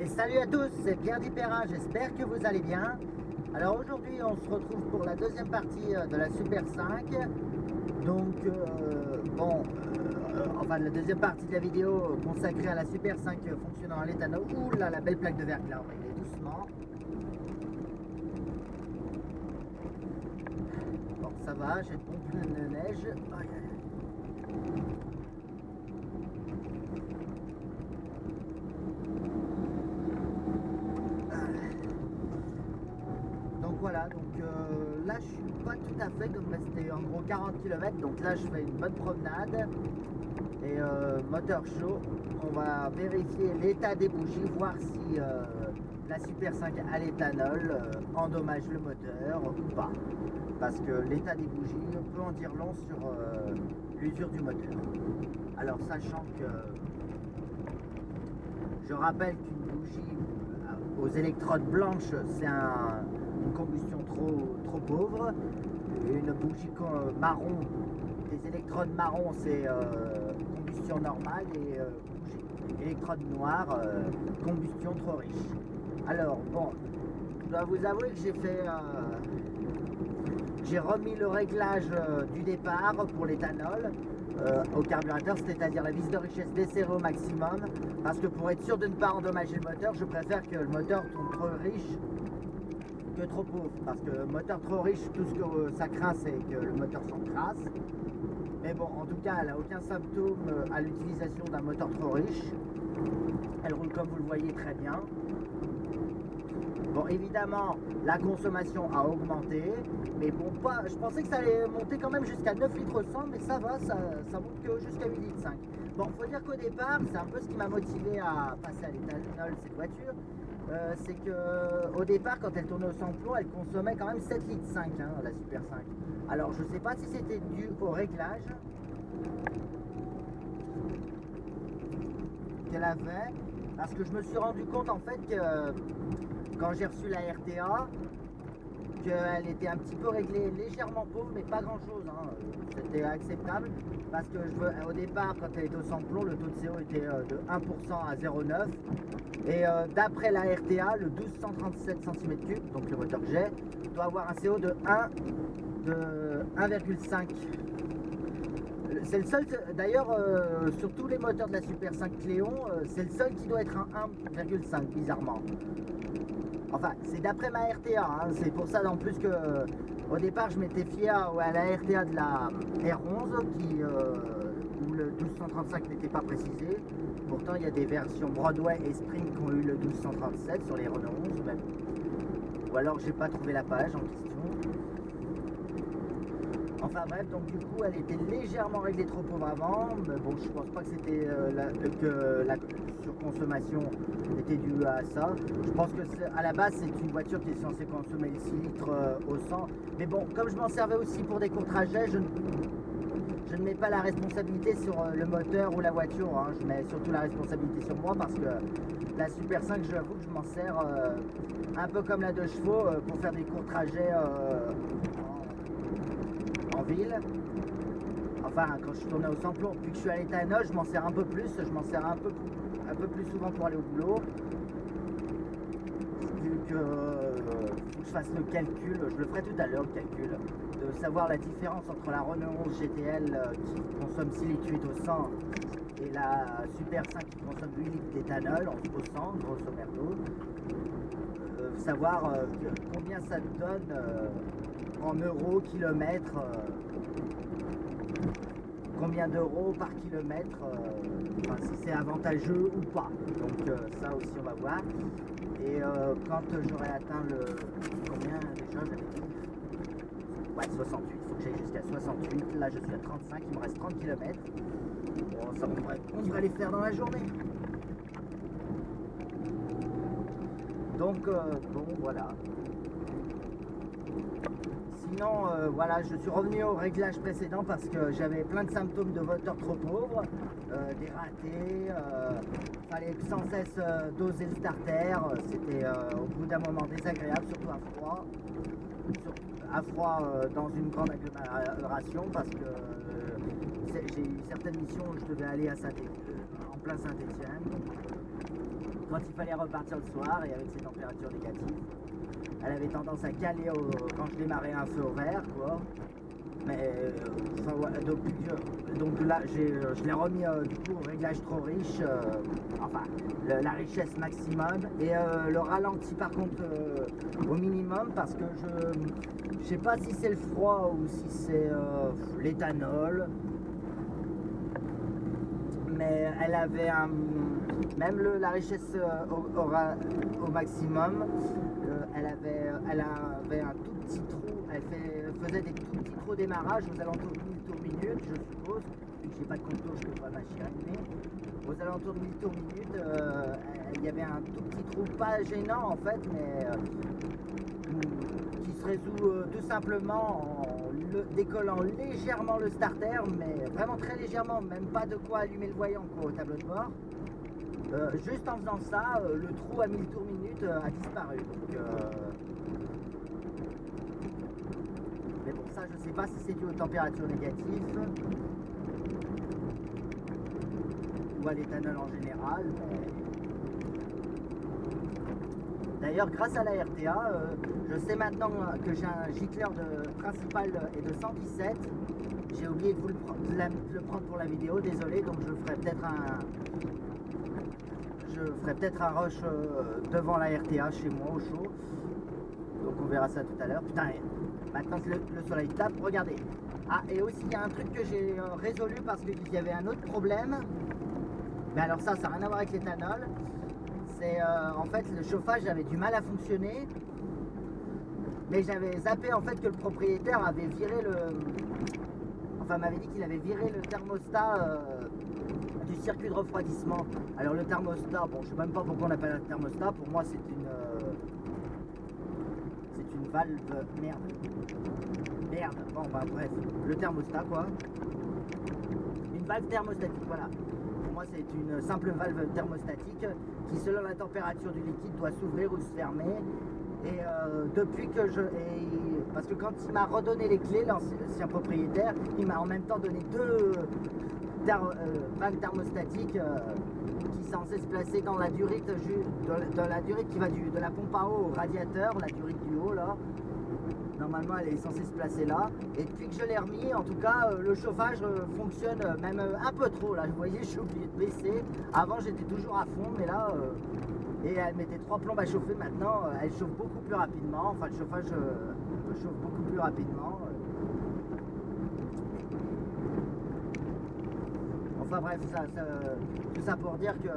Salut à tous, c'est Pierre Dipérin, j'espère que vous allez bien. Alors aujourd'hui on se retrouve pour la deuxième partie de la Super 5. Donc enfin la deuxième partie de la vidéo consacrée à la Super 5 fonctionnant à l'éthanol. Ouh là, la belle plaque de verglas, on va y aller doucement. Bon ça va, j'ai le bon plein de neige. Aïe, aïe. Voilà, donc là je suis pas tout à fait comme c'était en gros 40 km, donc là je fais une bonne promenade et moteur chaud. On va vérifier l'état des bougies, voir si la Super 5 à l'éthanol endommage le moteur ou pas, parce que l'état des bougies peut en dire long sur l'usure du moteur. Alors sachant que je rappelle qu'une bougie aux électrodes blanches c'est une combustion trop pauvre, une bougie marron, des électrodes marron c'est combustion normale, et bougie électrode noire, combustion trop riche. Alors bon, je dois vous avouer que j'ai remis le réglage du départ pour l'éthanol au carburateur, c'est-à-dire la vis de richesse desserrée au maximum, parce que pour être sûr de ne pas endommager le moteur, je préfère que le moteur tourne trop riche que trop pauvre, parce que le moteur trop riche, tout ce que ça craint c'est que le moteur s'encrasse. Mais bon, en tout cas elle n'a aucun symptôme à l'utilisation d'un moteur trop riche, elle roule comme vous le voyez très bien. Bon, évidemment la consommation a augmenté, mais bon, pas, je pensais que ça allait monter quand même jusqu'à 9 litres 100, mais ça va, ça monte que jusqu'à 8 litres 5. Bon, faut dire qu'au départ, c'est un peu ce qui m'a motivé à passer à l'éthanol cette voiture. C'est que au départ, quand elle tournait au sans-plomb, elle consommait quand même 7 litres 5, hein, la Super 5. Alors je sais pas si c'était dû au réglage qu'elle avait, parce que je me suis rendu compte en fait que quand j'ai reçu la RTA, qu'elle était un petit peu réglée, légèrement pauvre, mais pas grand chose, hein. C'était acceptable, parce que au départ, quand elle était au sans-plomb, le taux de CO était de 1% à 0,9, et d'après la RTA, le 1237 cm3, donc le moteur que j'ai, doit avoir un CO de 1,5. C'est le seul, d'ailleurs, sur tous les moteurs de la Super 5 Cléon, c'est le seul qui doit être un 1,5, bizarrement. Enfin, c'est d'après ma RTA, hein. C'est pour ça en plus que au départ je m'étais fié à la RTA de la R11 où le 1235 n'était pas précisé. Pourtant il y a des versions Broadway et Spring qui ont eu le 1237 sur les Renault 11 même. Ou alors j'ai pas trouvé la page en question. Enfin bref, donc du coup elle était légèrement réglée trop pauvre avant, mais bon je pense pas que c'était que la surconsommation était due à ça. Je pense que à la base c'est une voiture qui est censée consommer 6 litres au 100, mais bon comme je m'en servais aussi pour des courts trajets, je ne mets pas la responsabilité sur le moteur ou la voiture, hein. Je mets surtout la responsabilité sur moi, parce que la Super 5, j'avoue que je m'en sers un peu comme la 2 chevaux pour faire des courts trajets en ville. Enfin quand je tournais au sans-plomb. Puis que je suis à l'éthanol, je m'en sers un peu plus, je m'en sers un peu plus souvent pour aller au boulot. Vu que faut que je fasse le calcul, je le ferai tout à l'heure le calcul, de savoir la différence entre la Renault 11 GTL qui consomme 6 litres 8 au 100 et la Super 5 qui consomme 8 litres d'éthanol en se posant, grosso merdo. Savoir combien ça te donne en euros kilomètre, combien d'euros par kilomètre, enfin, si c'est avantageux ou pas. Donc ça aussi on va voir. Et quand j'aurai atteint le... Combien déjà j'avais dit? Ouais, 68, il faut que j'aille jusqu'à 68. Là je suis à 35, il me reste 30 km. Bon, ça on devrait les faire dans la journée. Donc bon voilà. Sinon voilà, je suis revenu au réglage précédent parce que j'avais plein de symptômes de moteur trop pauvre, des ratés, fallait sans cesse doser le starter, c'était au bout d'un moment désagréable, surtout à froid dans une grande agglomération parce que j'ai eu certaines missions où je devais aller à en plein Saint-Étienne. Quand il fallait repartir le soir et avec ces températures négatives, elle avait tendance à caler quand je démarrais un feu au vert, quoi. Mais enfin, ouais, donc là, je l'ai remis du coup au réglage trop riche, enfin la richesse maximum et le ralenti par contre au minimum parce que je sais pas si c'est le froid ou si c'est l'éthanol. Mais elle avait même la richesse au maximum, elle avait un tout petit trou, elle faisait des tout petits trous démarrage aux alentours de 1000 tours minute, je suppose, vu que j'ai pas de compteur, je peux pas machiner. Aux alentours de 1000 tours minute, il y avait un tout petit trou, pas gênant en fait, mais qui se résout tout simplement en décollant légèrement le starter, mais vraiment très légèrement, même pas de quoi allumer le voyant quoi, au tableau de bord. Juste en faisant ça, le trou à 1000 tours minute a disparu. Donc, mais bon, ça je sais pas si c'est dû aux températures négatives ou à l'éthanol en général. Mais... D'ailleurs, grâce à la RTA, je sais maintenant que j'ai un gicleur principal et de 117. J'ai oublié de le prendre pour la vidéo, désolé, donc je ferai peut-être un rush devant la RTA chez moi au chaud. Donc on verra ça tout à l'heure. Putain, maintenant que le soleil tape, regardez. Ah, et aussi il y a un truc que j'ai résolu parce qu'il y avait un autre problème. Mais alors ça n'a rien à voir avec l'éthanol. C'est en fait le chauffage avait du mal à fonctionner. Mais j'avais zappé en fait que le propriétaire avait viré enfin m'avait dit qu'il avait viré le thermostat du circuit de refroidissement. Alors le thermostat, bon je sais même pas pourquoi on appelle un thermostat, pour moi c'est une valve, merde, bon bah bref, le thermostat quoi. Une valve thermostatique, voilà. Pour moi c'est une simple valve thermostatique qui selon la température du liquide doit s'ouvrir ou se fermer. Et depuis que parce que quand il m'a redonné les clés, l'ancien propriétaire, il m'a en même temps donné deux valves thermostatiques qui sont censées se placer dans la durite, dans la durite qui va de la pompe à eau au radiateur, la durite du haut là. Normalement elle est censée se placer là. Et depuis que je l'ai remis, en tout cas le chauffage fonctionne même un peu trop là. Vous voyez, je suis obligé de baisser. Avant j'étais toujours à fond, mais là et elle mettait 3 plombes à chauffer. Maintenant elle chauffe beaucoup plus rapidement. Enfin le chauffage chauffe beaucoup plus rapidement. Enfin bref, tout ça pour dire que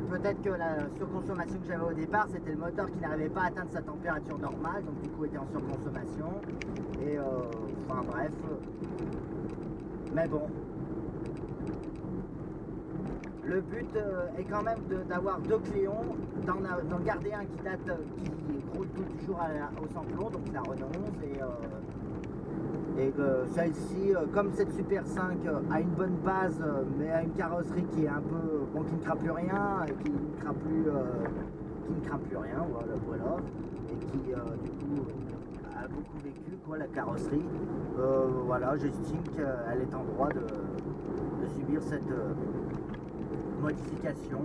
peut-être que la surconsommation que j'avais au départ, c'était le moteur qui n'arrivait pas à atteindre sa température normale, donc du coup était en surconsommation. Et enfin bref. Mais bon. Le but est quand même d'avoir 2 Cléons, d'en garder un qui roule toujours au sans-plomb, donc la Renault 11. Et celle-ci, comme cette Super 5 a une bonne base, mais a une carrosserie qui est un peu, bon, qui ne craint plus rien, et qui ne craint plus rien, voilà, et qui du coup a beaucoup vécu quoi la carrosserie. Voilà, j'estime qu'elle est en droit de subir cette modification.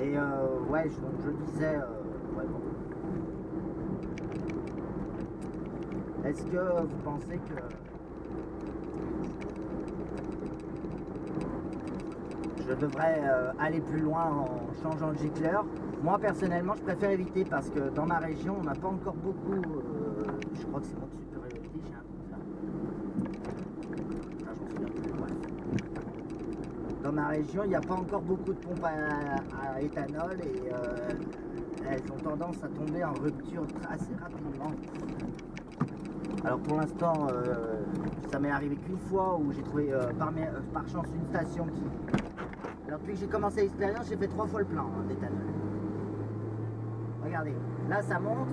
Et ouais, donc je disais, ouais, bon. Est-ce que vous pensez que je devrais aller plus loin en changeant de gicleur. Moi personnellement je préfère éviter parce que dans ma région on n'a pas encore beaucoup, je crois que c'est mon supériorité, j'ai un doute là. Ah, j'en souviens plus, bref. Dans ma région il n'y a pas encore beaucoup de pompes à éthanol et elles ont tendance à tomber en rupture assez rapidement. Alors pour l'instant ça m'est arrivé qu'une fois où j'ai trouvé par chance une station qui... Alors depuis que j'ai commencé l'expérience j'ai fait 3 fois le plein d'éthanol. Regardez, là ça monte.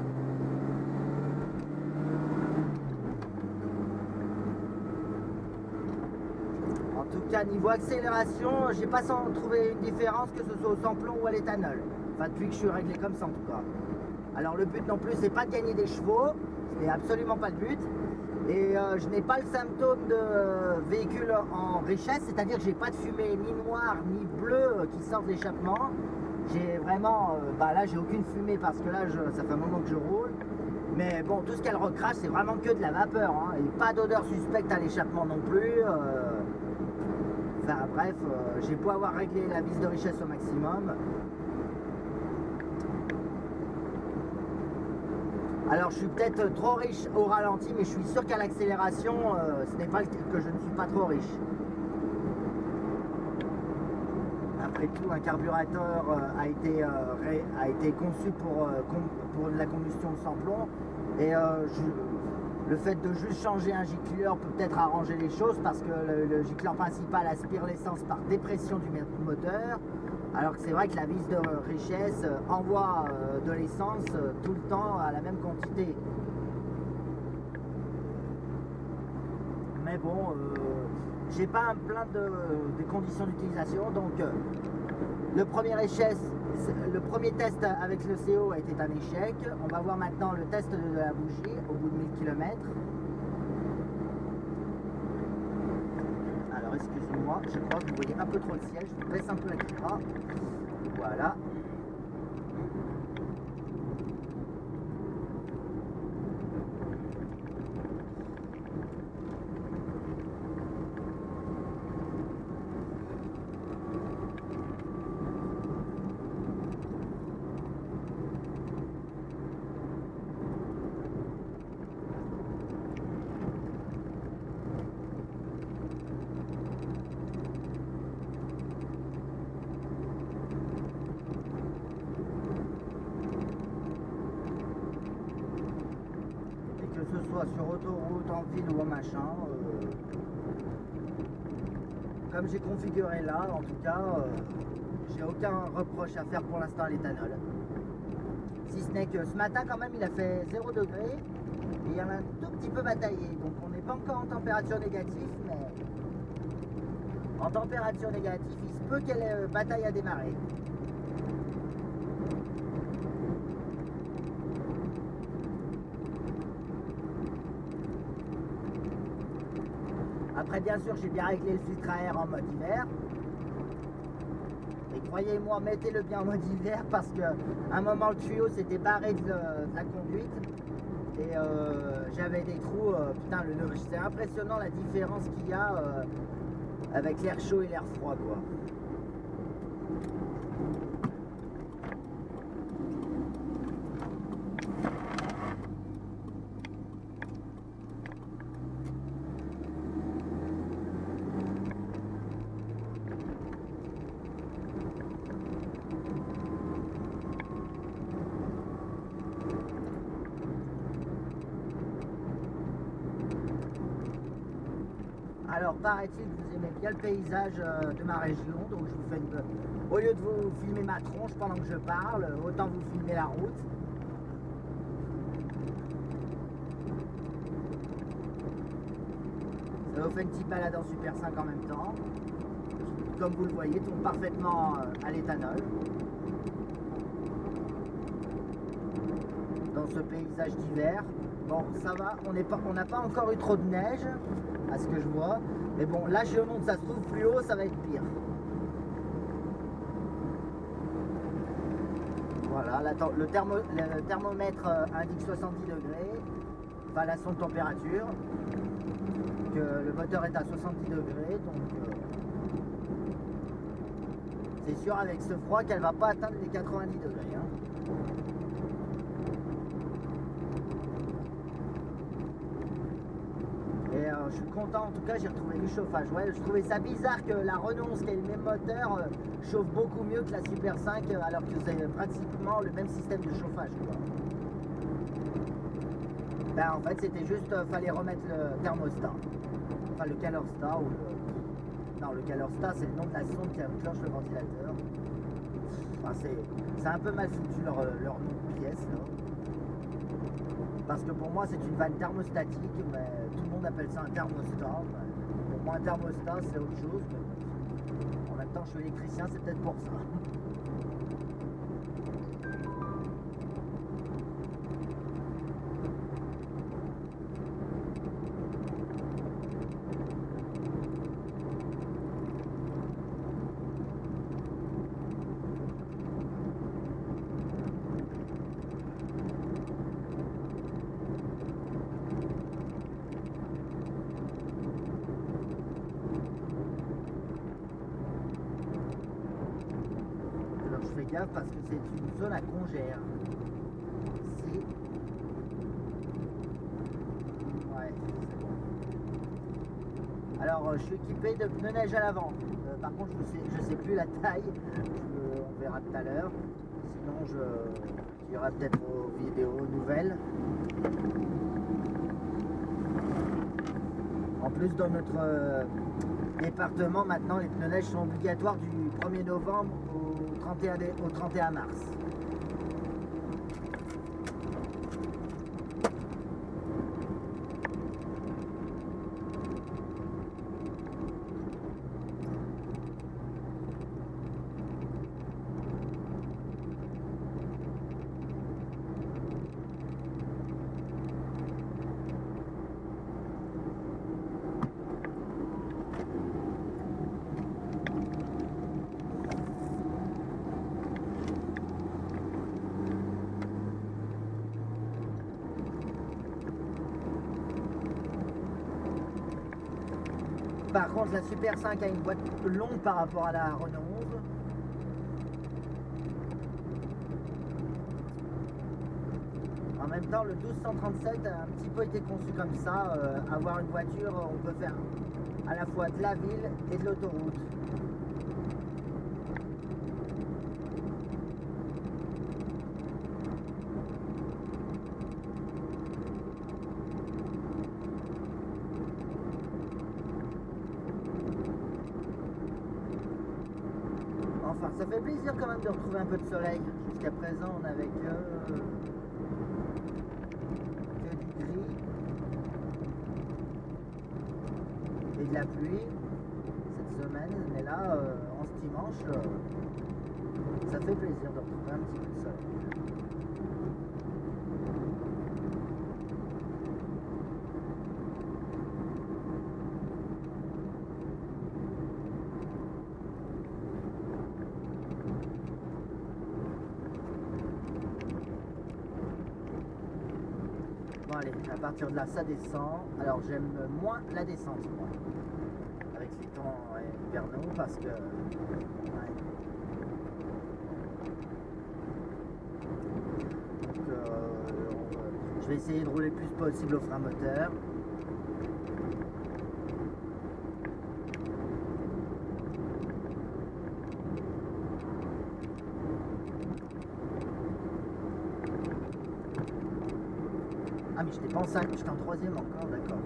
En tout cas niveau accélération, j'ai pas trouvé une différence que ce soit au sans-plomb ou à l'éthanol. Enfin depuis que je suis réglé comme ça en tout cas. Alors le but non plus c'est pas de gagner des chevaux, c'est absolument pas le but. Et je n'ai pas le symptôme de véhicule en richesse, c'est-à-dire que j'ai pas de fumée ni noire ni bleue qui sort de l'échappement. J'ai vraiment, là j'ai aucune fumée parce que là ça fait un moment que je roule. Mais bon, tout ce qu'elle recrache c'est vraiment que de la vapeur, hein, et pas d'odeur suspecte à l'échappement non plus. Enfin bref, j'ai beau avoir réglé la vis de richesse au maximum. Alors je suis peut-être trop riche au ralenti, mais je suis sûr qu'à l'accélération, ce n'est pas que je ne suis pas trop riche. Après tout, un carburateur a été conçu pour la combustion sans plomb. Et le fait de juste changer un gicleur peut peut-être arranger les choses parce que le gicleur principal aspire l'essence par dépression du moteur. Alors que c'est vrai que la vis de richesse envoie de l'essence tout le temps à la même quantité. Mais bon, j'ai pas à me plaindre des conditions d'utilisation. Donc le premier test avec le CO a été un échec. On va voir maintenant le test de la bougie au bout de 1000 km. Alors excusez-moi, je crois que vous voyez un peu trop le ciel, je vous baisse un peu la caméra. Voilà. Que ce soit sur autoroute, en ville ou en machin, comme j'ai configuré là, en tout cas, j'ai aucun reproche à faire pour l'instant à l'éthanol. Si ce n'est que ce matin quand même il a fait 0 degré et il y en a un tout petit peu bataillé, donc on n'est pas encore en température négative, mais en température négative il se peut qu'elle ait bataille à démarrer. Après bien sûr j'ai bien réglé le filtre à air en mode hiver. Et croyez-moi, mettez-le bien en mode hiver parce qu'à un moment le tuyau s'était barré de la conduite. Et j'avais des trous, putain c'est impressionnant la différence qu'il y a avec l'air chaud et l'air froid quoi. Alors paraît-il que vous aimez bien le paysage de ma région, donc je vous fais au lieu de vous filmer ma tronche pendant que je parle, autant vous filmer la route. Ça vous fait une petite balade en Super 5 en même temps. Comme vous le voyez, tourne parfaitement à l'éthanol. Dans ce paysage d'hiver. Bon, ça va, on n'a pas encore eu trop de neige, à ce que je vois. Mais bon, là, je monte, ça se trouve plus haut, ça va être pire. Voilà, le thermomètre indique 70 degrés, enfin la sonde température, que le moteur est à 70 degrés, donc C'est sûr avec ce froid qu'elle va pas atteindre les 90 degrés. Hein. Et je suis content, en tout cas j'ai retrouvé du chauffage. Ouais, je trouvais ça bizarre que la Renault 11 qui a le même moteur chauffe beaucoup mieux que la Super 5 alors que c'est pratiquement le même système de chauffage. Quoi. Ben, en fait c'était juste, fallait remettre le thermostat. Enfin le CalorStat ou le... Non, le CalorStat c'est le nom de la sonde qui enclenche le ventilateur. Enfin, c'est un peu mal foutu leur nom de pièce là. Parce que pour moi c'est une vanne thermostatique, mais tout le monde appelle ça un thermostat. Pour moi un thermostat c'est autre chose, mais en même temps je suis électricien, c'est peut-être pour ça. Gaffe parce que c'est une zone à congère. Ici. Ouais, c'est bon. Alors, je suis équipé de pneus neige à l'avant. Par contre, je sais plus la taille. On verra tout à l'heure. Sinon, je dirai peut-être aux vidéos nouvelles. En plus, dans notre département, maintenant, les pneus neige sont obligatoires du 1er novembre au 31 mars. Par contre, la Super 5 a une boîte longue par rapport à la Renault 11. En même temps, le 1237 a un petit peu été conçu comme ça. Avoir une voiture, on peut faire à la fois de la ville et de l'autoroute. Enfin, ça fait plaisir quand même de retrouver un peu de soleil. Jusqu'à présent, on n'avait que du gris et de la pluie cette semaine. Mais là, en ce dimanche, ça fait plaisir de retrouver un petit peu de soleil. Bon allez, à partir de là ça descend. Alors j'aime moins la descente moi, avec les temps hivernaux parce que ouais. Donc, je vais essayer de rouler le plus possible au frein moteur. Ah mais j'étais pas en 5, j'étais en 3e encore, d'accord.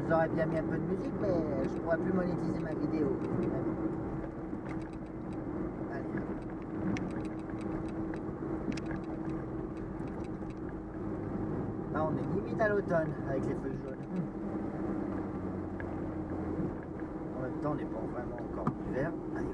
Vous aurez bien mis un peu de musique, mais je pourrais plus monétiser ma vidéo. Allez. Là, on est limite à l'automne avec les feuilles jaunes. En même temps, on n'est pas vraiment encore en hiver. Allez.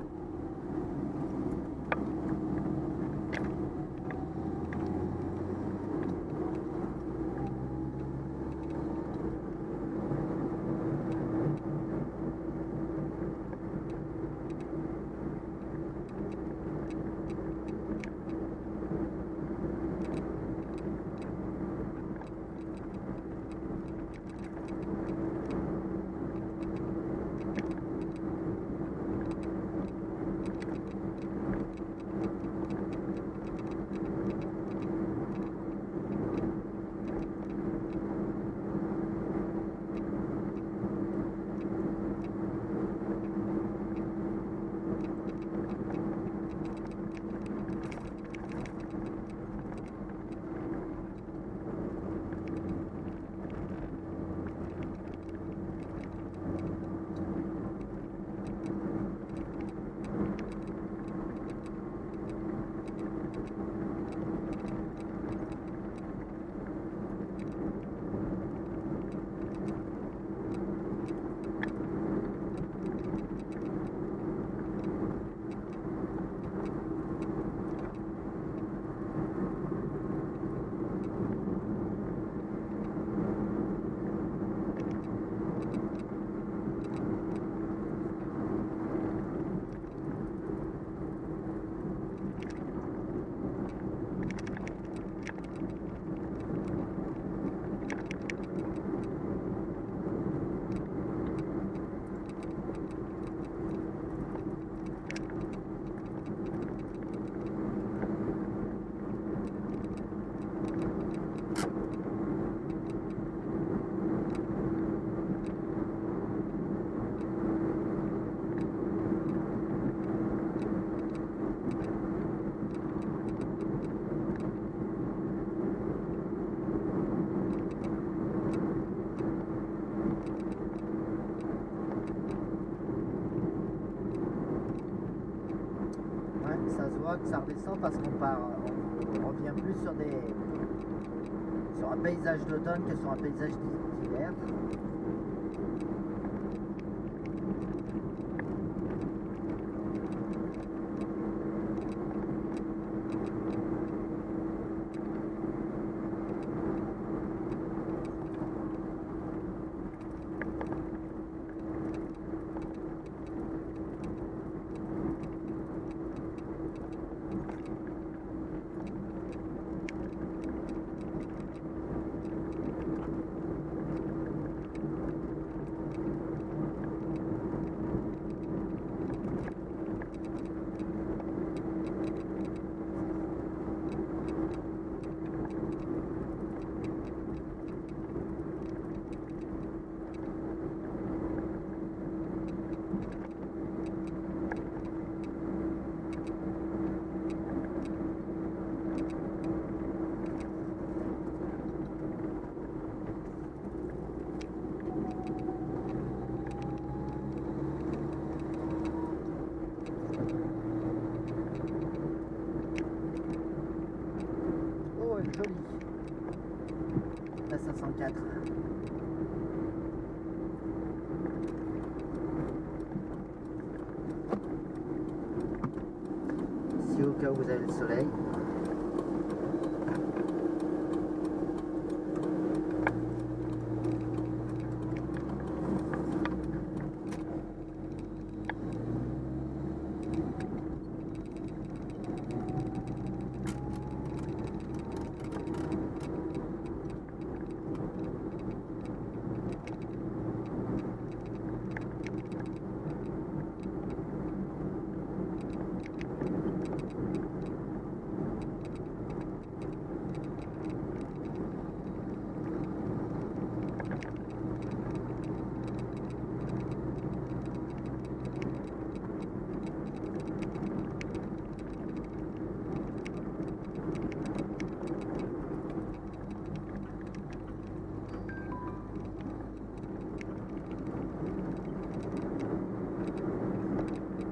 voit que ça redescend parce on revient plus sur un paysage d'automne que sur un paysage d'hiver. Joli. La 504. Ici au cas où vous avez le soleil.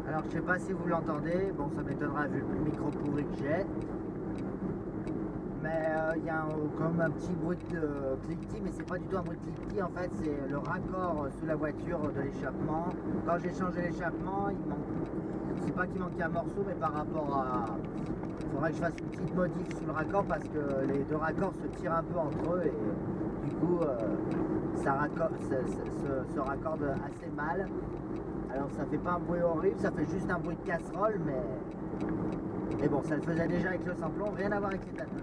Alors je sais pas si vous l'entendez, bon ça m'étonnera vu le micro pourri que j'ai. Mais il y a comme un petit bruit de cliquetis, mais c'est pas du tout un bruit de cliquetis, en fait c'est le raccord sous la voiture de l'échappement. Quand j'ai changé l'échappement, il manque, c'est pas qu'il manquait un morceau, mais par rapport à... Il faudrait que je fasse une petite modif sur le raccord parce que les deux raccords se tirent un peu entre eux et du coup ça se raccorde assez mal. Alors ça fait pas un bruit horrible, ça fait juste un bruit de casserole, mais bon, ça le faisait déjà avec le samplon, rien à voir avec les tâtons.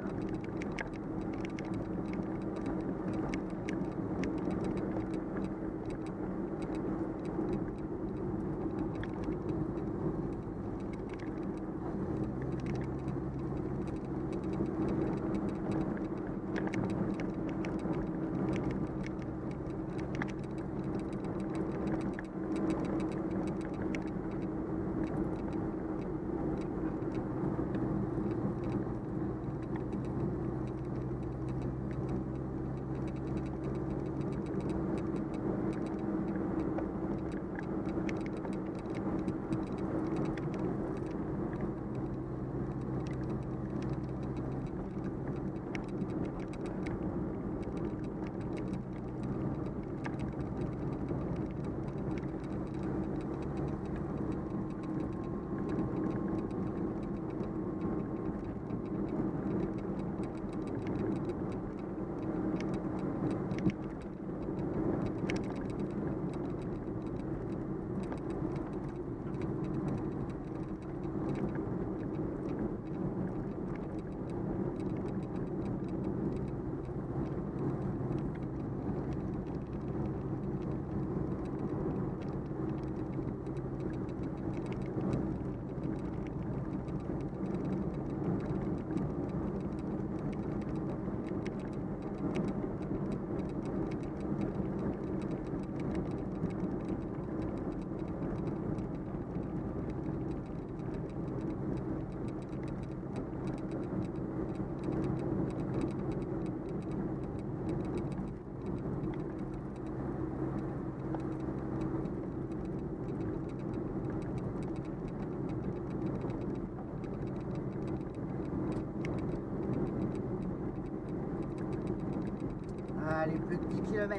aller plus de 10 km.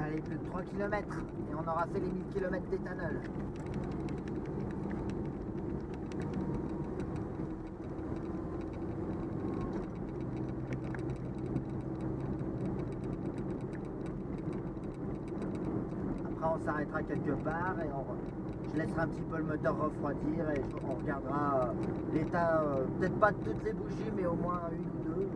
allez, plus de 3 km et on aura fait les 1000 km d'éthanol. Après on s'arrêtera quelque part et je laisserai un petit peu le moteur refroidir et on regardera l'état, peut-être pas de toutes les bougies mais au moins une ou deux.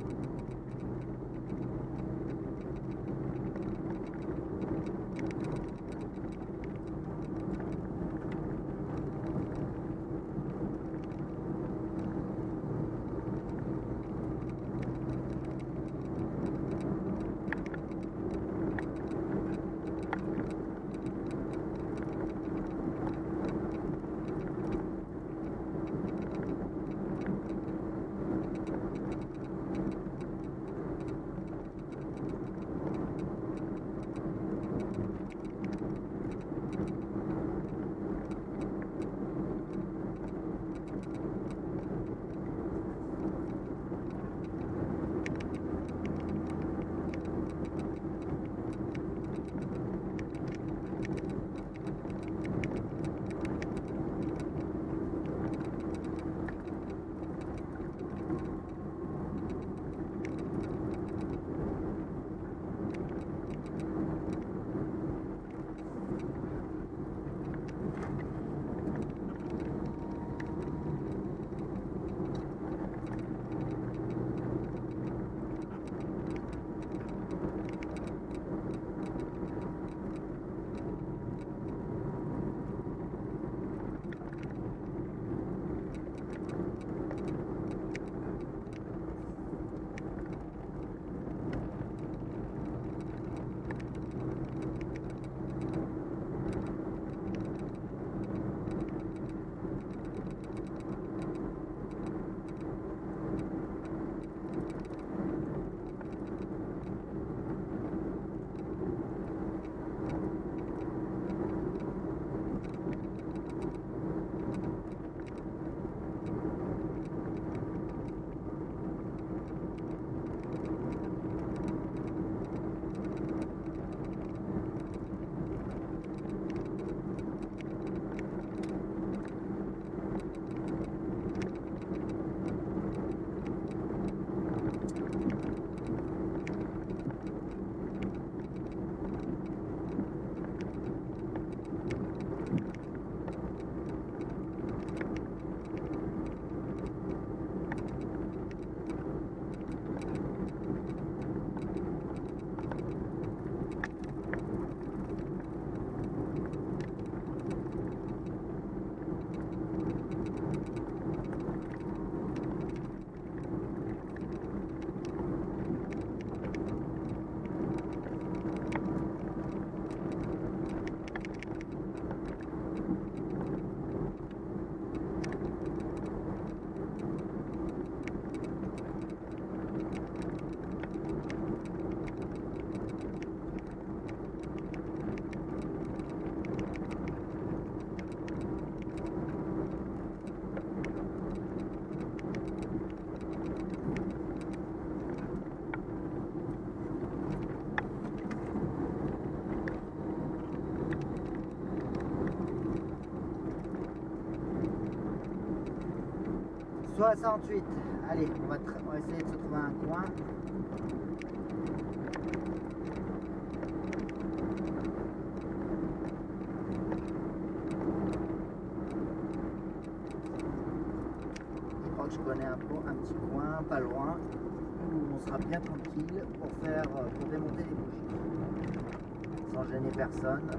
« 68. Allez, on va essayer de se trouver un coin. Je crois que je connais un petit coin, pas loin, où on sera bien tranquille pour démonter les bougies. Sans gêner personne.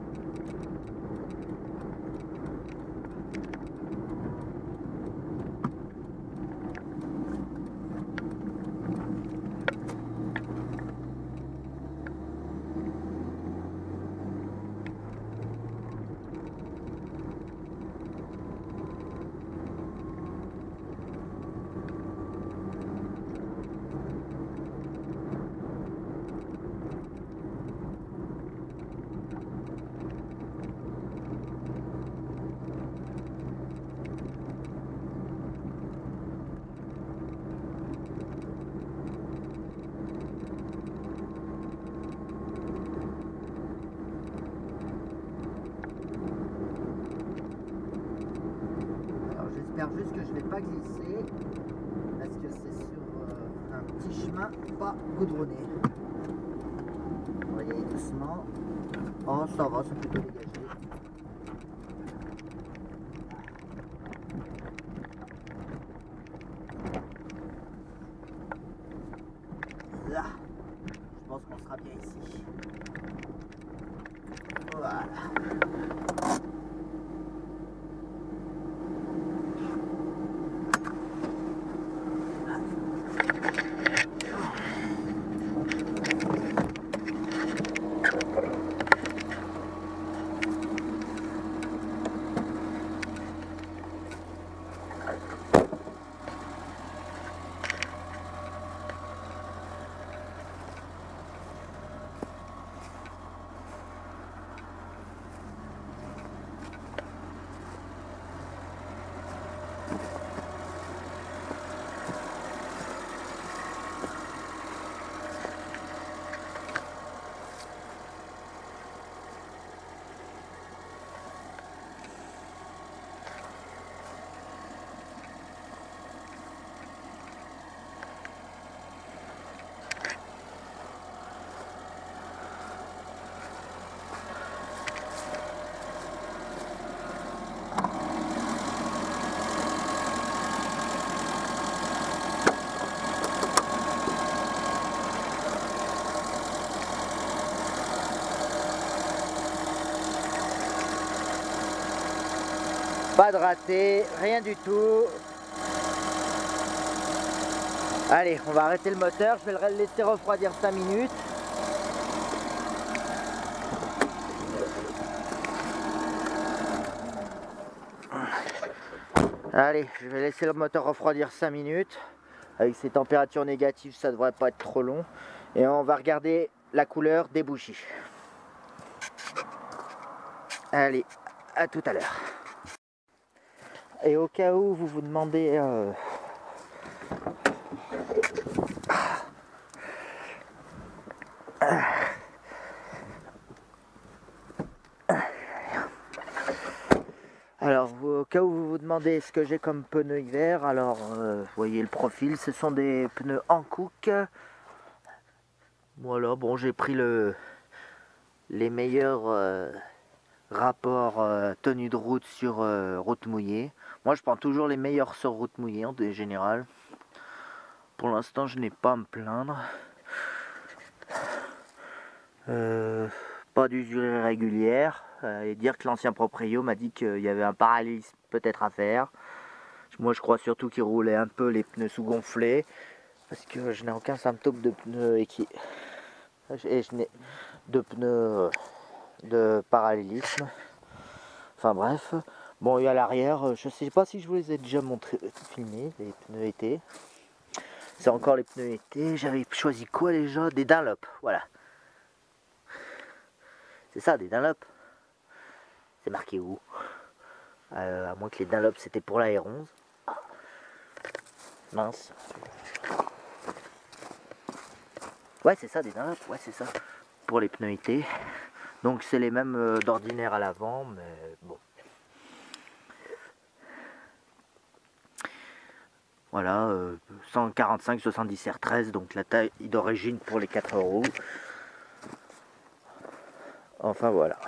j'espère juste que je ne vais pas glisser parce que c'est sur un petit chemin pas goudronné. On va y aller doucement. Oh, ça va, c'est plutôt dégagé. Là, je pense qu'on sera bien ici. Voilà. Pas de raté, rien du tout. Allez, on va arrêter le moteur, je vais le laisser refroidir 5 minutes. Allez, je vais laisser le moteur refroidir 5 minutes. Avec ces températures négatives, ça devrait pas être trop long. Et on va regarder la couleur des bougies. Allez, à tout à l'heure. Et au cas où vous vous demandez alors, au cas où vous vous demandez ce que j'ai comme pneus hiver, alors vous voyez le profil, ce sont des pneus Hankook. Voilà, bon, j'ai pris les meilleurs rapports tenue de route sur route mouillée. Moi, je prends toujours les meilleurs sur route mouillée en général. Pour l'instant, je n'ai pas à me plaindre. Pas d'usure irrégulière. Et dire que l'ancien proprio m'a dit qu'il y avait un parallélisme peut-être à faire. Moi, je crois surtout qu'il roulait un peu les pneus sous-gonflés. Parce que je n'ai aucun symptôme de pneus et je n'ai de pneus de parallélisme. Enfin bref. Bon, et à l'arrière, je sais pas si je vous les ai déjà filmés, les pneus été. C'est encore les pneus été. J'avais choisi quoi déjà? Des Dunlop, voilà. C'est ça, des Dunlop. C'est marqué où? À moins que les Dunlop c'était pour la R11. Mince. Ouais, c'est ça, des Dunlop. Ouais, c'est ça. Pour les pneus été. Donc c'est les mêmes d'ordinaire à l'avant, mais bon. Voilà, 145-70 R13, donc la taille d'origine pour les 4 roues. Enfin voilà.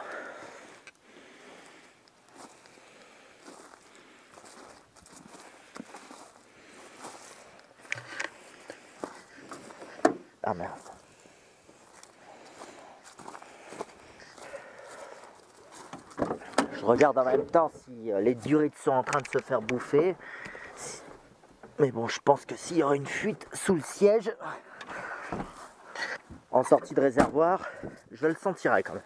Ah merde. Je regarde en même temps si les durites sont en train de se faire bouffer. Mais bon, je pense que s'il y aura une fuite sous le siège, en sortie de réservoir, je le sentirai quand même.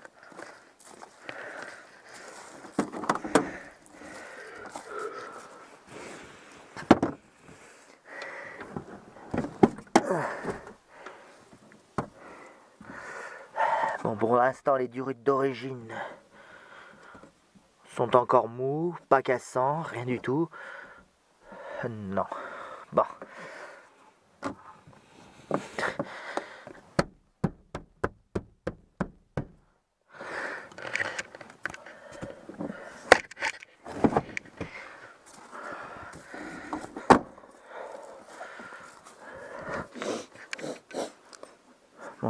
Bon, pour l'instant, les durites d'origine sont encore mous, pas cassants, rien du tout. Non. Bon.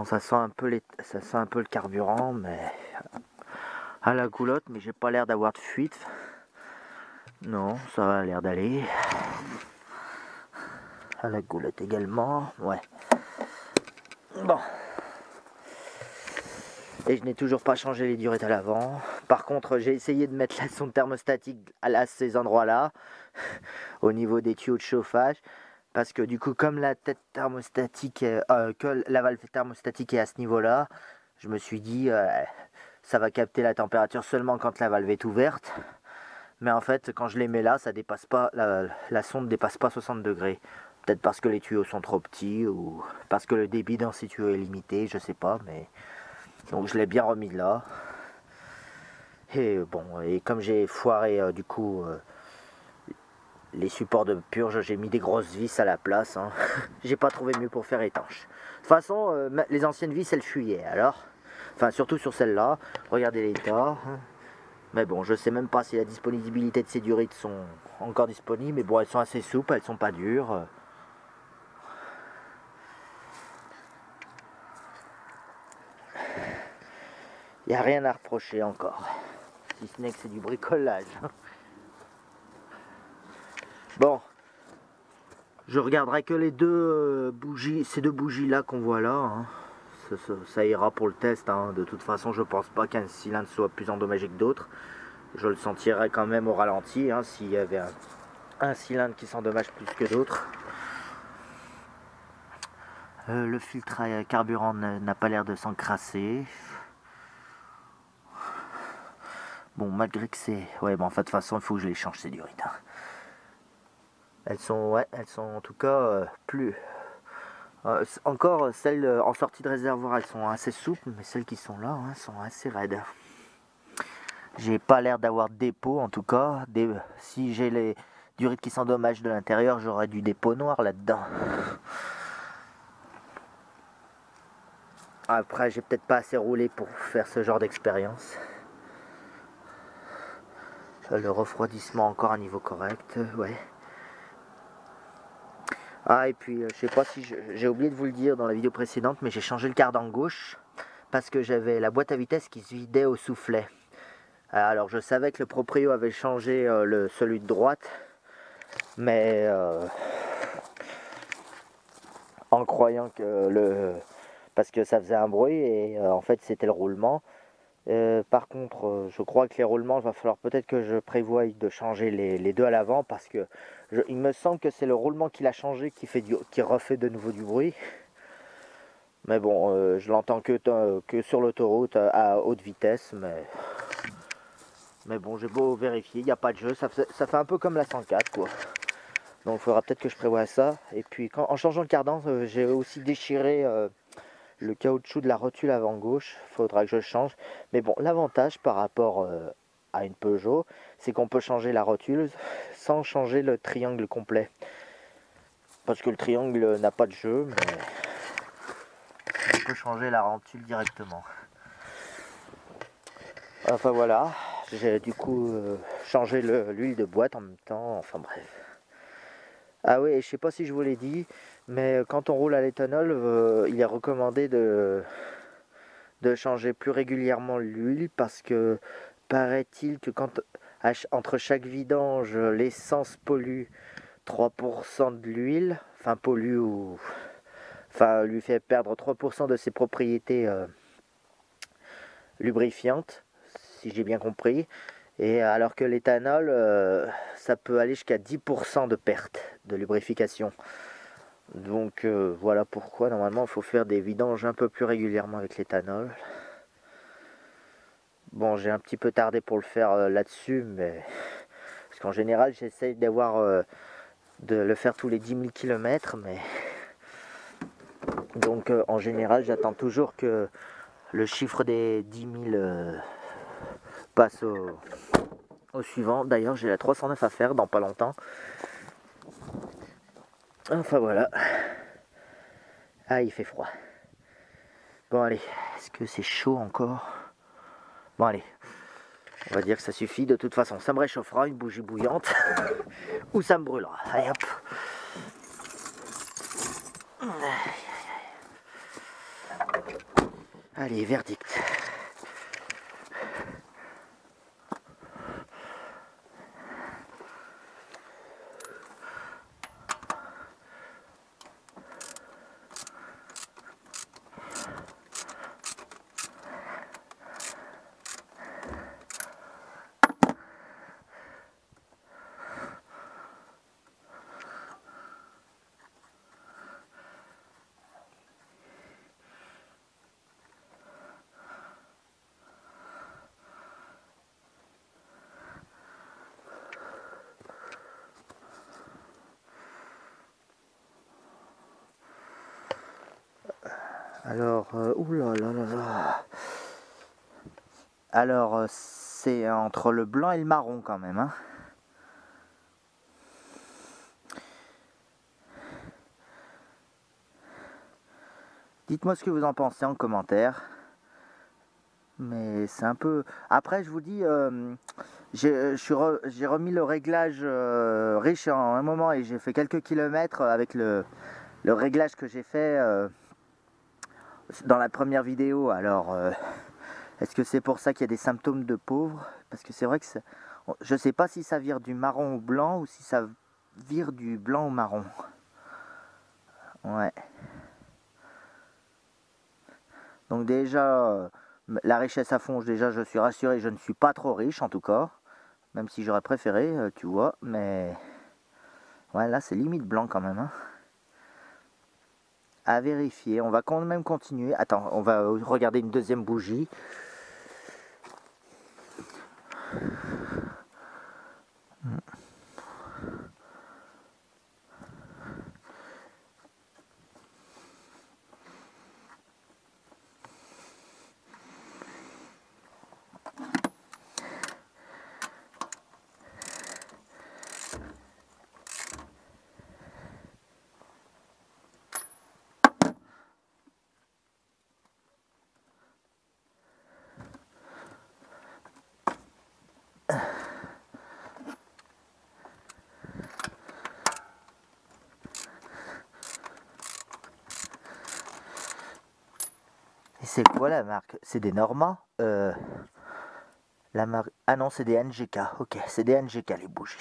ça sent un peu le carburant, mais à la goulotte, mais j'ai pas l'air d'avoir de fuite. Non, ça a l'air d'aller. À la goulotte également, ouais. Bon. Et je n'ai toujours pas changé les durettes à l'avant. Par contre, j'ai essayé de mettre la sonde thermostatique à ces endroits-là, au niveau des tuyaux de chauffage. Parce que du coup, comme la tête thermostatique, que la valve thermostatique est à ce niveau-là, je me suis dit, ça va capter la température seulement quand la valve est ouverte. Mais en fait, quand je les mets là, ça dépasse pas, la sonde ne dépasse pas 60 degrés. Peut-être parce que les tuyaux sont trop petits ou parce que le débit dans ces tuyaux est limité, je sais pas. Mais donc je l'ai bien remis là. Et bon, et comme j'ai foiré du coup les supports de purge, j'ai mis des grosses vis à la place. Hein. J'ai pas trouvé mieux pour faire étanche. De toute façon, les anciennes vis, elles fuyaient. Alors, enfin, surtout sur celle-là. Regardez l'état. Mais bon, je sais même pas si la disponibilité de ces durites sont encore disponibles. Mais bon, elles sont assez souples, elles sont pas dures. Il n'y a rien à reprocher encore. Si ce n'est que c'est du bricolage. Bon. Je regarderai que les deux bougies, ces deux bougies là qu'on voit là. Hein. Ça ira pour le test. Hein. De toute façon, je pense pas qu'un cylindre soit plus endommagé que d'autres. Je le sentirais quand même au ralenti hein, s'il y avait un cylindre qui s'endommage plus que d'autres. Le filtre à carburant n'a pas l'air de s'encrasser. Bon, malgré que c'est... Ouais, bon, en fait, de toute façon, il faut que je les change ces durites. Hein. Elles sont en tout cas plus... encore celles en sortie de réservoir, elles sont assez souples, mais celles qui sont là hein, sont assez raides. J'ai pas l'air d'avoir de dépôt en tout cas. Si j'ai les durites qui s'endommagent de l'intérieur, j'aurais du dépôt noir là-dedans. Après, j'ai peut-être pas assez roulé pour faire ce genre d'expérience. Le refroidissement encore à niveau correct, ouais. Ah et puis je sais pas si j'ai oublié de vous le dire dans la vidéo précédente, mais j'ai changé le cardan gauche parce que j'avais la boîte à vitesse qui se vidait au soufflet. Alors je savais que le proprio avait changé celui de droite, mais en croyant que parce que ça faisait un bruit et en fait c'était le roulement. Par contre, je crois que les roulements, il va falloir peut-être que je prévoie de changer les deux à l'avant parce que il me semble que c'est le roulement qu'il a changé qui refait de nouveau du bruit. Mais bon, je l'entends que sur l'autoroute à haute vitesse. Mais bon, j'ai beau vérifier, il n'y a pas de jeu. Ça fait un peu comme la 104 quoi. Donc il faudra peut-être que je prévoie ça. Et puis en changeant le cardan, j'ai aussi déchiré... le caoutchouc de la rotule avant gauche, il faudra que je change. Mais bon, l'avantage par rapport à une Peugeot, c'est qu'on peut changer la rotule sans changer le triangle complet. Parce que le triangle n'a pas de jeu, mais on peut changer la rotule directement. Enfin voilà, j'ai du coup changé l'huile de boîte en même temps, enfin bref. Ah oui, je sais pas si je vous l'ai dit, mais quand on roule à l'éthanol, il est recommandé de changer plus régulièrement l'huile parce que paraît-il que entre chaque vidange, l'essence pollue 3% de l'huile, enfin lui fait perdre 3% de ses propriétés lubrifiantes, si j'ai bien compris. Et alors que l'éthanol, ça peut aller jusqu'à 10% de perte de lubrification. Donc voilà pourquoi normalement il faut faire des vidanges un peu plus régulièrement avec l'éthanol. Bon, j'ai un petit peu tardé pour le faire là-dessus, mais parce qu'en général j'essaye de le faire tous les 10 000 km, mais donc en général j'attends toujours que le chiffre des 10 000 passe au suivant. D'ailleurs j'ai la 309 à faire dans pas longtemps. Enfin voilà. Ah, il fait froid. Bon allez, est-ce que c'est chaud encore? Bon allez, on va dire que ça suffit. De toute façon, ça me réchauffera une bougie bouillante ou ça me brûlera. Allez hop. Allez, verdict. Alors, oula là là là. Alors, c'est entre le blanc et le marron quand même, hein. Dites-moi ce que vous en pensez en commentaire. Mais c'est un peu... Après, je vous dis, j'ai remis le réglage riche en un moment et j'ai fait quelques kilomètres avec le réglage que j'ai fait dans la première vidéo. Alors, est-ce que c'est pour ça qu'il y a des symptômes de pauvre? Parce que c'est vrai que je sais pas si ça vire du marron au blanc ou si ça vire du blanc au marron. Ouais. Donc déjà, la richesse à fond, déjà je suis rassuré, je ne suis pas trop riche en tout cas. Même si j'aurais préféré, tu vois, mais... Ouais, là c'est limite blanc quand même, hein. À vérifier, on va quand même continuer. Attends, on va regarder une deuxième bougie. Et c'est quoi la marque? C'est des Norma? La marque... Ah non, c'est des NGK. Ok, c'est des NGK les bougies.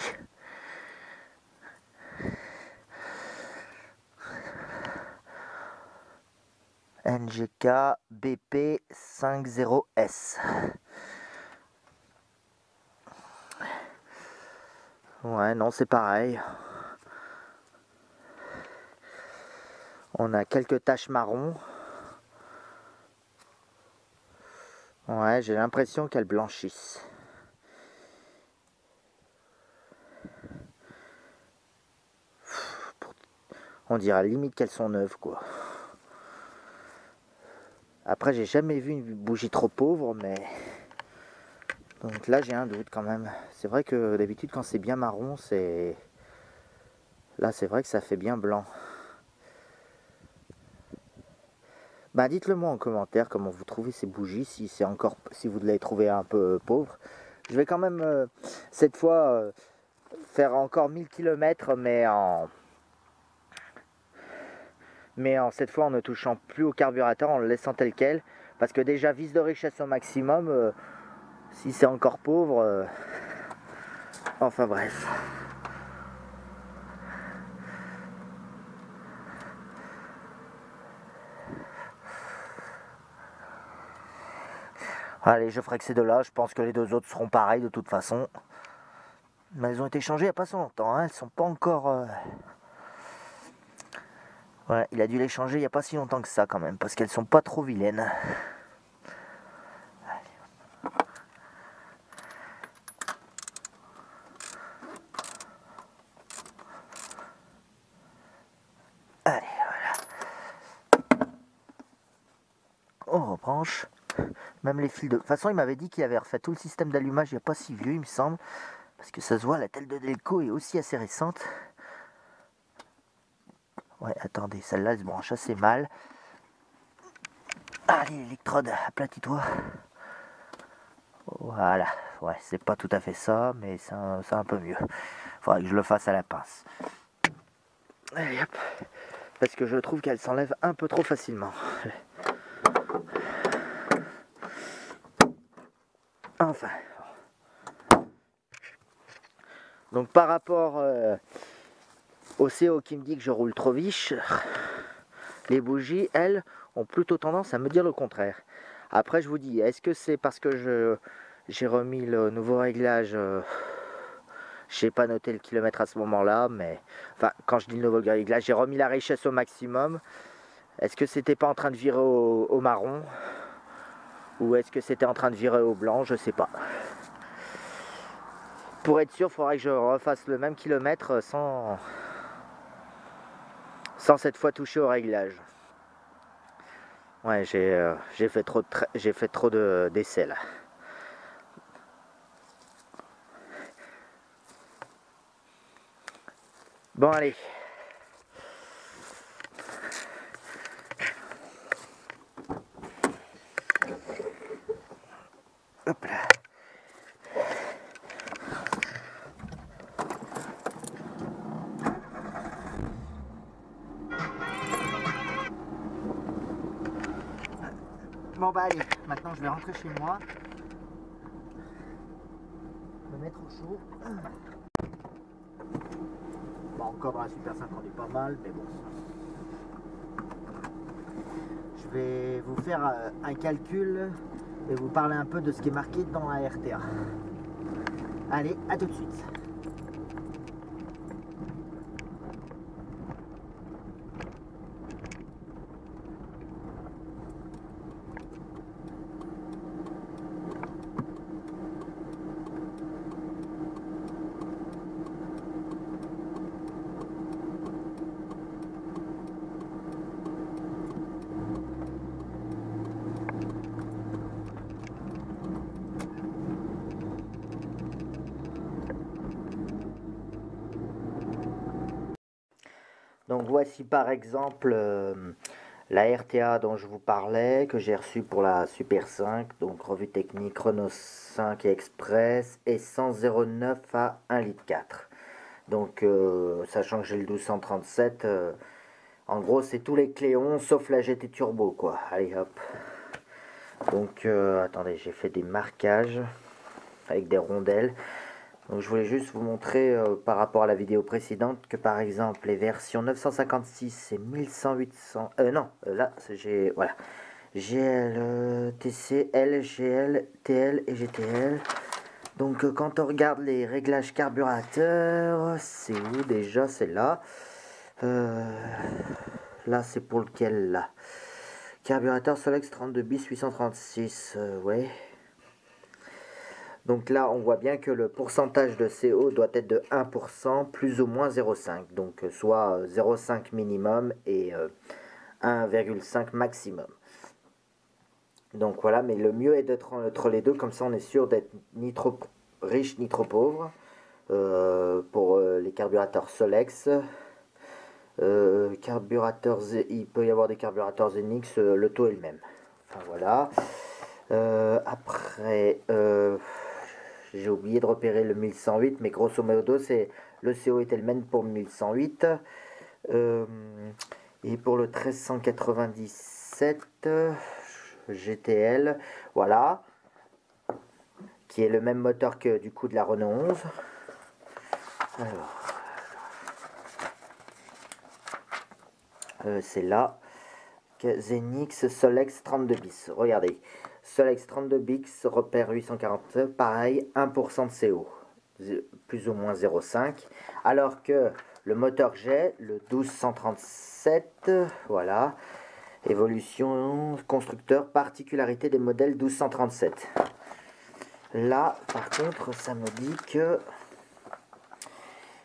NGK BP50S. Ouais, non, c'est pareil. On a quelques taches marron. Ouais, j'ai l'impression qu'elles blanchissent. On dirait à la limite qu'elles sont neuves, quoi. Après, j'ai jamais vu une bougie trop pauvre, mais... Donc là, j'ai un doute quand même. C'est vrai que d'habitude, quand c'est bien marron, c'est... Là, c'est vrai que ça fait bien blanc. Bah, dites-le moi en commentaire comment vous trouvez ces bougies, si vous les trouvez un peu pauvres. Je vais quand même, cette fois, faire encore 1000 km, cette fois en ne touchant plus au carburateur, en le laissant tel quel. Parce que déjà, vis de richesse au maximum, si c'est encore pauvre... Enfin bref. Allez, je ferai que ces deux-là. Je pense que les deux autres seront pareils de toute façon. Mais elles ont été changées il n'y a pas si longtemps, hein. Elles sont pas encore... Ouais, il a dû les changer il n'y a pas si longtemps que ça quand même, parce qu'elles sont pas trop vilaines. Allez, voilà. On rebranche. Même les fils de... De toute façon, il m'avait dit qu'il avait refait tout le système d'allumage il n'y a pas si vieux, il me semble. Parce que ça se voit, la telle de Delco est aussi assez récente. Ouais, attendez, celle-là, elle se branche assez mal. Allez, l'électrode, aplatis-toi. Voilà, ouais, c'est pas tout à fait ça, mais c'est un peu mieux. Faudrait que je le fasse à la pince. Allez, hop. Parce que je trouve qu'elle s'enlève un peu trop facilement. Enfin. Donc par rapport au CO qui me dit que je roule trop vite, les bougies, elles, ont plutôt tendance à me dire le contraire. Après, je vous dis, est-ce que c'est parce que j'ai remis le nouveau réglage, j'ai pas noté le kilomètre à ce moment-là, mais enfin, quand je dis le nouveau réglage, j'ai remis la richesse au maximum. Est-ce que c'était pas en train de virer au marron, ou est-ce que c'était en train de virer au blanc, je sais pas. Pour être sûr, il faudrait que je refasse le même kilomètre sans cette fois toucher au réglage. Ouais, j'ai fait trop d'essais là. Bon allez. Hop là. Bon bah allez, maintenant je vais rentrer chez moi. Me mettre au chaud. Bon, encore dans la Super 5 on est pas mal, mais bon. Je vais vous faire un calcul et vous parler un peu de ce qui est marqué dans la RTA. Allez, à tout de suite. Donc voici par exemple la RTA dont je vous parlais, que j'ai reçue pour la Super 5, donc revue technique Renault 5 Express, essence 0,9 à 1,4 litre. Donc sachant que j'ai le 1237, en gros c'est tous les Cléons sauf la GT Turbo quoi. Allez hop. Donc attendez, j'ai fait des marquages avec des rondelles. Donc je voulais juste vous montrer par rapport à la vidéo précédente que par exemple les versions 956 et 1108, là j'ai voilà, GL, TC, L, GL, TL et GTL. Donc quand on regarde les réglages carburateurs, c'est où déjà? C'est là. Là c'est pour lequel là? Carburateur Solex 32 bis 836, ouais. Donc là, on voit bien que le pourcentage de CO doit être de 1%, plus ou moins 0,5. Donc soit 0,5 minimum et 1,5 maximum. Donc voilà, mais le mieux est d'être entre les deux, comme ça on est sûr d'être ni trop riche ni trop pauvre. Pour les carburateurs Solex. Il peut y avoir des carburateurs Zenix, le taux est le même. Enfin voilà. Après... j'ai oublié de repérer le 1108, mais grosso modo, le CO était le même pour le 1108. Et pour le 1397 GTL, voilà, qui est le même moteur que du coup de la Renault 11. Alors, c'est là, Zenix Solex 32 bis. Regardez. Solex 32 bis, repère 840, pareil, 1% de CO, plus ou moins 0,5. Alors que le moteur que j'ai, le 1237, voilà, évolution, constructeur, particularité des modèles 1237. Là, par contre, ça me dit que,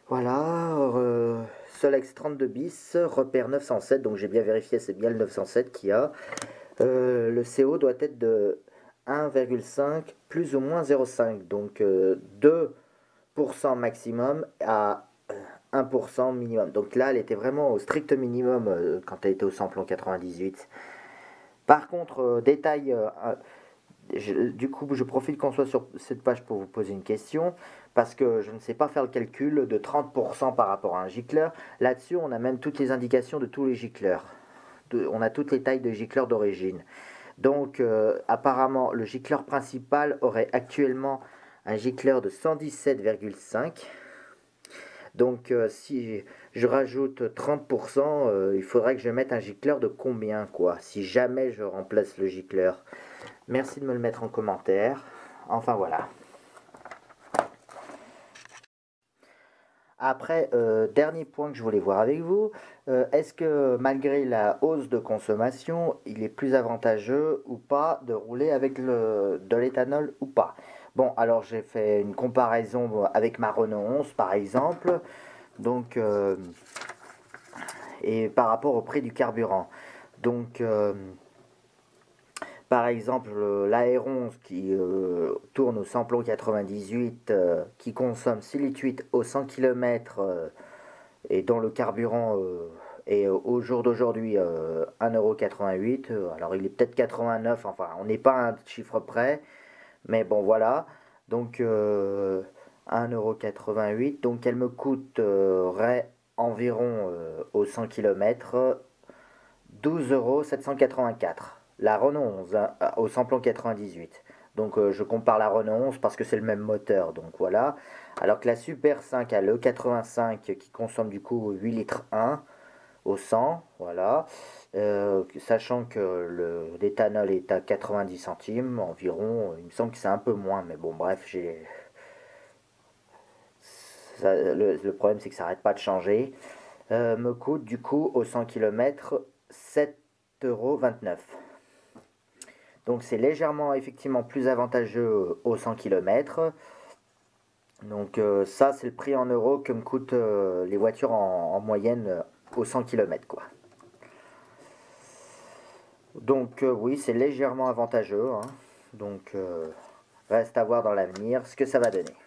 voilà, Solex 32 bis, repère 907, donc j'ai bien vérifié, c'est bien le 907 qu'il y a. Le CO doit être de 1,5 plus ou moins 0,5, donc 2% maximum à 1% minimum. Donc là, elle était vraiment au strict minimum quand elle était au samplon 98. Par contre, détail, du coup, je profite qu'on soit sur cette page pour vous poser une question, parce que je ne sais pas faire le calcul de 30% par rapport à un gicleur. Là-dessus, on a même toutes les indications de tous les gicleurs. On a toutes les tailles de gicleurs d'origine. Donc apparemment le gicleur principal aurait actuellement un gicleur de 117,5. Donc si je rajoute 30%, il faudrait que je mette un gicleur de combien quoi, si jamais je remplace le gicleur. Merci de me le mettre en commentaire. Enfin voilà. Après, dernier point que je voulais voir avec vous, est-ce que malgré la hausse de consommation, il est plus avantageux ou pas de rouler avec de l'éthanol ou pas? Bon, alors j'ai fait une comparaison avec ma Renault 11 par exemple, donc, et par rapport au prix du carburant. Donc, par exemple, l'Aéron qui tourne au samplon 98, qui consomme 6,8 litres au 100 km et dont le carburant est au jour d'aujourd'hui 1,88 €. Alors il est peut-être 89, enfin on n'est pas à un chiffre près, mais bon voilà. Donc 1,88 €, donc elle me coûterait environ au 100 km 12,784 €. La Renault 11 hein, au samplon 98. Donc je compare la Renault 11 parce que c'est le même moteur, donc voilà. Alors que la Super 5 a le 85 qui consomme du coup 8 litres 1 au 100, voilà. Sachant que l'éthanol est à 90 centimes environ, il me semble que c'est un peu moins, mais bon bref, le problème c'est que ça n'arrête pas de changer. Me coûte du coup au 100 km 7,29 €. Donc c'est légèrement effectivement plus avantageux au 100 km. Donc ça c'est le prix en euros que me coûtent les voitures en moyenne au 100 km quoi. Donc oui c'est légèrement avantageux, hein. Donc reste à voir dans l'avenir ce que ça va donner.